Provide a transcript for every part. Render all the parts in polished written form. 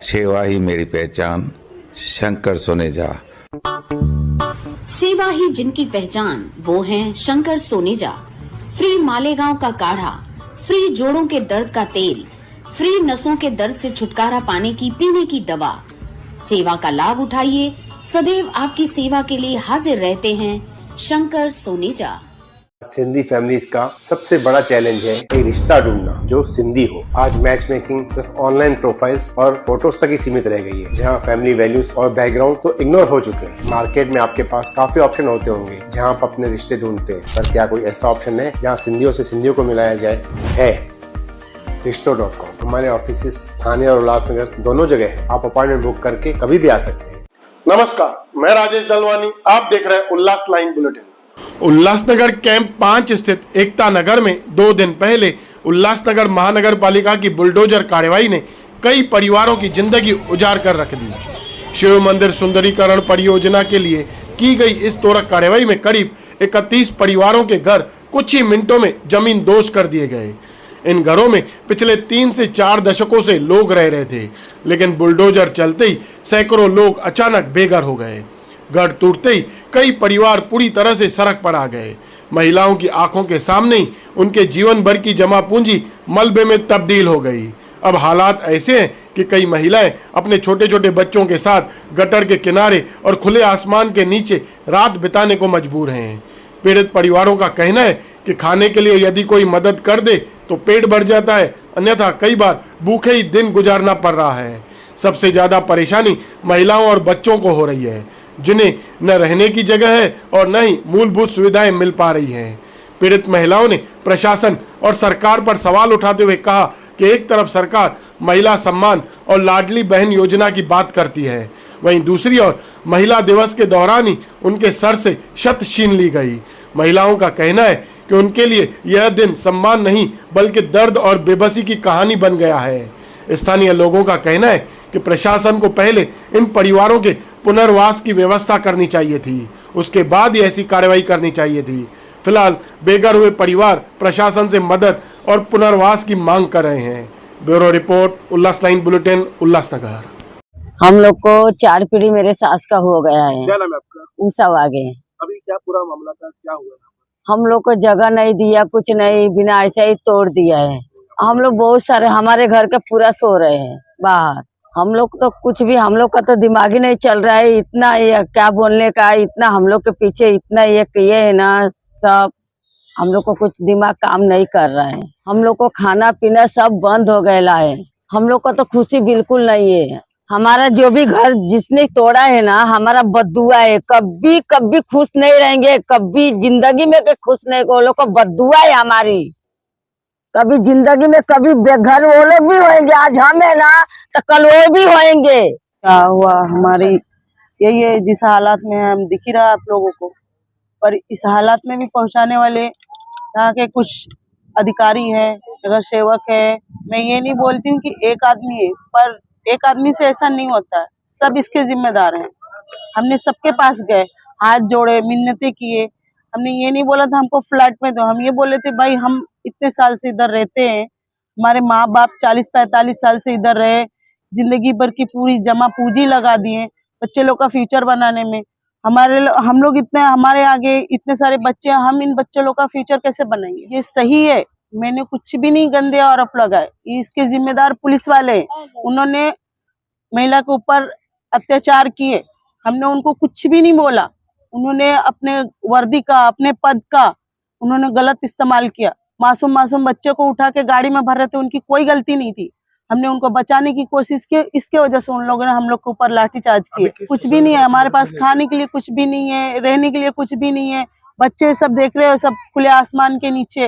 सेवा ही मेरी पहचान, शंकर सोनेजा। सेवा ही जिनकी पहचान, वो हैं शंकर सोनेजा। फ्री मालेगांव का काढ़ा, फ्री जोड़ों के दर्द का तेल, फ्री नसों के दर्द से छुटकारा पाने की पीने की दवा। सेवा का लाभ उठाइए, सदैव आपकी सेवा के लिए हाजिर रहते हैं शंकर सोनेजा। सिंधी फैमिलीज का सबसे बड़ा चैलेंज है एक रिश्ता ढूंढना जो सिंधी हो। आज मैच मेकिंग सिर्फ ऑनलाइन प्रोफाइल्स और फोटोज तक ही सीमित रह गई है, जहां फैमिली वैल्यूज और बैकग्राउंड तो इग्नोर हो चुके हैं। मार्केट में आपके पास काफी ऑप्शन होते होंगे जहां आप अपने रिश्ते ढूंढते हैं, पर क्या कोई ऐसा ऑप्शन है जहां सिंधियों से सिंधियों को मिलाया जाए? है रिश्तों.com। हमारे ऑफिस थाने और उल्लासनगर दोनों जगह है। आप अपॉइंटमेंट बुक करके कभी भी आ सकते हैं। नमस्कार, मैं राजेश दलवानी, आप देख रहे हैं उल्लास लाइन बुलेटिन। उल्लासनगर कैंप 5 स्थित एकता नगर में 2 दिन पहले उल्लासनगर महानगर पालिका की बुलडोजर कार्यवाही ने कई परिवारों की जिंदगी उजाड़ कर रख दी। शिव मंदिर सुंदरीकरण परियोजना के लिए की गई इस त्वरित कार्यवाही में करीब 31 परिवारों के घर कुछ ही मिनटों में जमीन दोज कर दिए गए। इन घरों में पिछले 3 से 4 दशकों से लोग रह रहे थे, लेकिन बुलडोजर चलते ही सैकड़ों लोग अचानक बेघर हो गए। घर टूटते ही कई परिवार पूरी तरह से सड़क पर आ गए। महिलाओं की आंखों के सामने ही उनके जीवन भर की जमा पूंजी मलबे में तब्दील हो गई। अब हालात ऐसे हैं कि कई महिलाएं अपने छोटे छोटे बच्चों के साथ गटर के किनारे और खुले आसमान के नीचे रात बिताने को मजबूर हैं। पीड़ित परिवारों का कहना है कि खाने के लिए यदि कोई मदद कर दे तो पेट भर जाता है, अन्यथा कई बार भूखे ही दिन गुजारना पड़ रहा है। सबसे ज़्यादा परेशानी महिलाओं और बच्चों को हो रही है, जिन्हें न रहने की जगह है और न ही मूलभूत सुविधाएं मिल पा रही हैं। पीड़ित महिलाओं ने प्रशासन और सरकार पर सवाल उठाते हुए कहा कि एक तरफ सरकार महिला सम्मान और लाडली बहन योजना की बात करती है, वहीं दूसरी ओर महिला दिवस के दौरान ही उनके सर से शत छीन ली गई। महिलाओं का कहना है कि उनके लिए यह दिन सम्मान नहीं बल्कि दर्द और बेबसी की कहानी बन गया है। स्थानीय लोगों का कहना है कि प्रशासन को पहले इन परिवारों के पुनर्वास की व्यवस्था करनी चाहिए थी, उसके बाद ही ऐसी कार्रवाई करनी चाहिए थी। फिलहाल बेघर हुए परिवार प्रशासन से मदद और पुनर्वास की मांग कर रहे हैं। ब्यूरो रिपोर्ट, उल्लास लाइन बुलेटिन, उल्लासनगर। हम लोग को 4 पीढ़ी मेरे सास का हो गया है। क्या नाम है आपका? सब आगे। अभी क्या पूरा मामला था, क्या हुआ? हम लोग को जगह नहीं दिया, कुछ नहीं, बिना ऐसे ही तोड़ दिया है। हम लोग बहुत सारे हमारे घर के पूरा सो रहे हैं बाहर। हम लोग तो कुछ भी, हम लोग का तो दिमाग ही नहीं चल रहा है। इतना ये क्या बोलने का, इतना हम लोग के पीछे इतना ये किए है ना सब, हम लोग को कुछ दिमाग काम नहीं कर रहा है। हम लोग को खाना पीना सब बंद हो गया है। हम लोग को तो खुशी बिल्कुल नहीं है। हमारा जो भी घर जिसने तोड़ा है ना, हमारा बद्दुआ है। कभी कभी खुश नहीं रहेंगे, कभी जिंदगी में के खुश नहीं। वो लोग को बद्दुआ है हमारी। कभी जिंदगी में कभी बेघर वो लोग भी होंगे, आज हम है ना तो कल वो भी होंगे। क्या हुआ हमारी यही है, जिस हालात में हम दिख ही रहा है आप लोगों को, पर इस हालात में भी पहुंचाने वाले यहाँ के कुछ अधिकारी हैं, नगर सेवक है। मैं ये नहीं बोलती हूँ कि एक आदमी है, पर एक आदमी से ऐसा नहीं होता है, सब इसके जिम्मेदार हैं। हमने सबके पास गए, हाथ जोड़े, मिन्नतें किए। हमने ये नहीं बोला था हमको फ्लैट में दो, हम ये बोले थे भाई हम इतने साल से इधर रहते हैं, हमारे माँ बाप 40-45 साल से इधर रहे, जिंदगी भर की पूरी जमा पूंजी लगा दिए बच्चे लोग का फ्यूचर बनाने में। हम लोग इतने, हमारे आगे इतने सारे बच्चे, हम इन बच्चे लोग का फ्यूचर कैसे बनाएंगे? ये सही है, मैंने कुछ भी नहीं गंदे आरोप लगाए। इसके जिम्मेदार पुलिस वाले, उन्होंने महिला के ऊपर अत्याचार किए, हमने उनको कुछ भी नहीं बोला। उन्होंने अपने वर्दी का, अपने पद का उन्होंने गलत इस्तेमाल किया। मासूम बच्चे को उठा के गाड़ी में भर रहे थे, उनकी कोई गलती नहीं थी। हमने उनको बचाने की कोशिश की, इसके वजह से उन लोगों ने हम लोग के ऊपर लाठीचार्ज किए। कुछ भी नहीं है हमारे पास, खाने के लिए कुछ भी नहीं है, रहने के लिए कुछ भी नहीं है। बच्चे सब देख रहे हो, सब खुले आसमान के नीचे,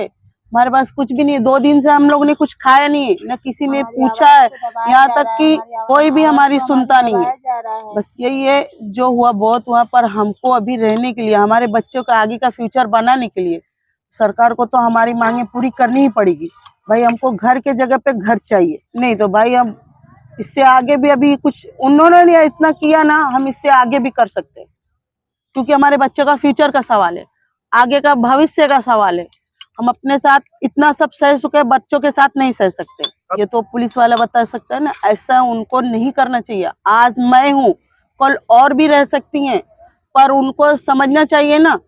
हमारे पास कुछ भी नहीं है। 2 दिन से हम लोग ने कुछ खाया नहीं है, न किसी ने पूछा है, यहाँ तक कि कोई भी हमारी सुनता नहीं है। बस यही है, जो हुआ बहुत हुआ, पर हमको अभी रहने के लिए, हमारे बच्चों का आगे का फ्यूचर बनाने के लिए सरकार को तो हमारी मांगे पूरी करनी ही पड़ेगी। भाई हमको घर के जगह पे घर चाहिए, नहीं तो भाई हम इससे आगे भी, अभी कुछ उन्होंने इतना किया ना, हम इससे आगे भी कर सकते हैं, क्योंकि हमारे बच्चों का फ्यूचर का सवाल है, आगे का भविष्य का सवाल है। हम अपने साथ इतना सब सह चुके, बच्चों के साथ नहीं सह सकते। ये तो पुलिस वाला बता सकता है ना, ऐसा उनको नहीं करना चाहिए। आज मैं हूँ, कल और भी रह सकती हैं, पर उनको समझना चाहिए ना,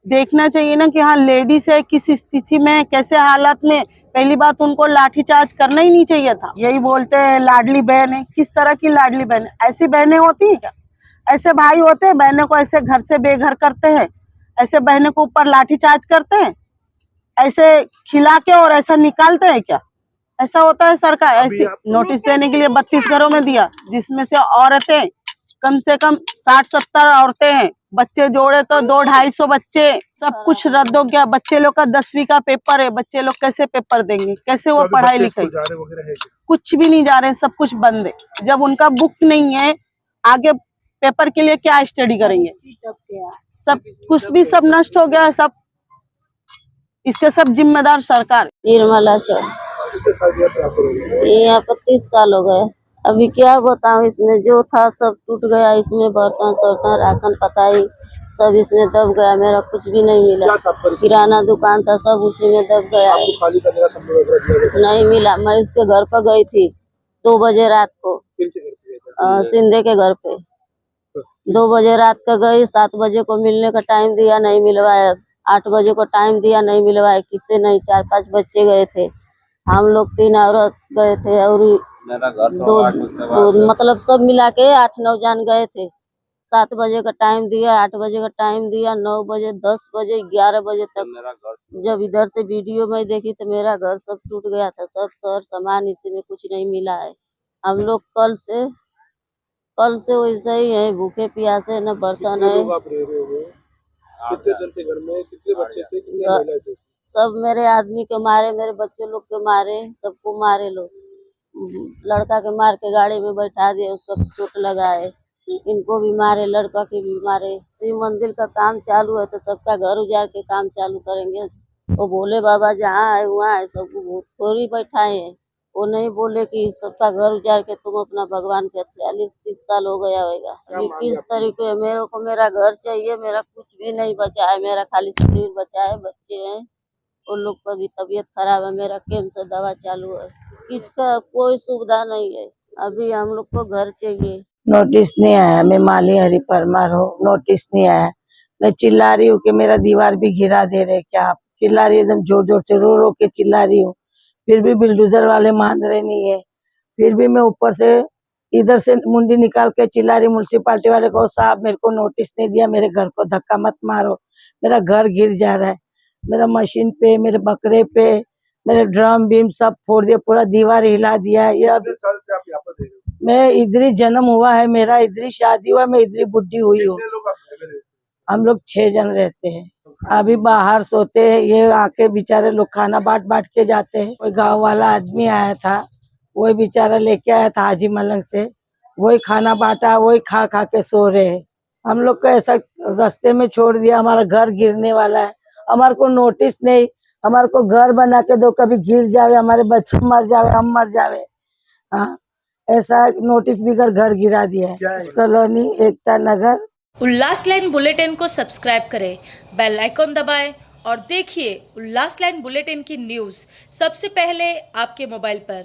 देखना चाहिए ना कि हाँ लेडीज है, किस स्थिति में, कैसे हालात में। पहली बात उनको लाठीचार्ज करना ही नहीं चाहिए था। यही बोलते हैं लाडली बहन है, किस तरह की लाडली बहन है? ऐसी बहनें होती है क्या? ऐसे भाई होते हैं बहनों को ऐसे घर से बेघर करते हैं, ऐसे बहनों को ऊपर लाठीचार्ज करते हैं, ऐसे खिला के और ऐसा निकालते हैं क्या? ऐसा होता है? सरकार ऐसी नोटिस देने के लिए 32 घरों में दिया, जिसमें से औरतें कम से कम 60-70 औरतें हैं, बच्चे जोड़े तो 200-250 बच्चे, सब कुछ रद्द हो गया। बच्चे लोग का 10वीं का पेपर है, बच्चे लोग कैसे पेपर देंगे, कैसे वो पढ़ाई लिखाई? कुछ भी नहीं जा रहे हैं, सब कुछ बंद है। जब उनका बुक नहीं है, आगे पेपर के लिए क्या स्टडी करेंगे? सब कुछ भी सब नष्ट हो गया है सब। इसके सब जिम्मेदार सरकार। निर्मला चौक, यहाँ पर 30 साल हो गए। अभी क्या बताऊँ, इसमें जो था सब टूट गया। इसमें बर्तन सर्तन राशन पताई सब इसमें दब गया। मेरा कुछ भी नहीं मिला। किराना दुकान था सब उसी में दब गया है। नहीं मिला। मैं उसके घर पर गई थी 2 बजे रात को, सिंधे के घर पे 2 बजे रात को गई। 7 बजे को मिलने का टाइम दिया, नहीं मिलवाया। 8 बजे को टाइम दिया, नहीं मिलवाया। किससे नहीं, 4-5 बच्चे गए थे, हम लोग 3 औरत गए थे और दो मतलब सब मिला के 8-9 जान गए थे। 7 बजे का टाइम दिया, 8 बजे का टाइम दिया, 9 बजे, 10 बजे, 11 बजे तक जब इधर से वीडियो में देखी तो मेरा घर सब टूट गया था। सब सर सामान इसी में कुछ नहीं मिला है। हम लोग कल से वैसे ही है, भूखे प्यासे, न बर्तन है। कितने जन थे घर में, कितने बच्चे थे, कितनी महिलाएं थी? सब मेरे आदमी के मारे, मेरे बच्चे लोग के मारे, सबको मारे लोग। लड़का के मार के गाड़ी में बैठा दिया, उसको चोट लगा है। इनको भी मारे, लड़का के भी मारे। शिव मंदिर का काम चालू है तो सबका घर उजाड़ के काम चालू करेंगे। वो भोले बाबा जहाँ है वहाँ है, सबको थोड़ी बैठाए हैं। वो नहीं बोले कि सबका घर उजाड़ के तुम अपना भगवान के 40-30 साल हो गया होगा। अभी किस तरीके मेरे को मेरा घर चाहिए, मेरा कुछ भी नहीं बचा है। मेरा खाली शरीर बचा है, बच्चे हैं, उन लोग का भी तबीयत खराब है। मेरा कैंसर दवा चालू है, किसका कोई सुविधा नहीं है। अभी हम लोग को घर चाहिए। नोटिस नहीं आया। मैं माली हरी परमार हूँ, नोटिस नहीं आया। मैं चिल्ला रही हूँ कि मेरा दीवार भी घिरा दे रहे, क्या आप? चिल्ला रही, एकदम जोर जोर से रो रो के चिल्ला रही हूँ, फिर भी बिल्डोजर वाले मान रहे नहीं है। फिर भी मैं ऊपर से इधर से मुंडी निकाल के चिल्ला रही म्यूनसिपालिटी वाले को, साहब मेरे को नोटिस नहीं दिया, मेरे घर को धक्का मत मारो, मेरा घर गिर जा रहा है। मेरा मशीन पे, मेरे बकरे पे, मेरे ड्रम बीम सब फोड़ दिया, पूरा दीवार हिला दिया है। ये कितने साल से आप यहाँ पर रह रहे हो? मैं इधर जन्म हुआ है, मेरा इधर शादी हुआ, मैं इधर बुढ़ी हुई हूँ। कितने लोग आप घर में रहते हैं? हम लोग 6 जन रहते हैं। अभी बाहर सोते हैं, ये आके बेचारे लोग खाना बांट के जाते हैं। कोई गांव वाला आदमी आया था, वही बेचारा लेके आया था हाजी मलंग से, वही खाना बांटा, वही खा के सो रहे हैं। हम लोग को ऐसा रास्ते में छोड़ दिया, हमारा घर गिरने वाला है। हमारे को नोटिस नहीं, हमारे को घर बना के दो, कभी गिर जावे, हमारे बच्चे मर जावे, हम मर जावे। हाँ, ऐसा नोटिस भी घर गिरा दिया है। कॉलोनी एकता नगर। उल्लास लाइन बुलेटिन को सब्सक्राइब करें, बेल आइकॉन दबाएं और देखिए उल्लास लाइन बुलेटिन की न्यूज़ सबसे पहले आपके मोबाइल पर।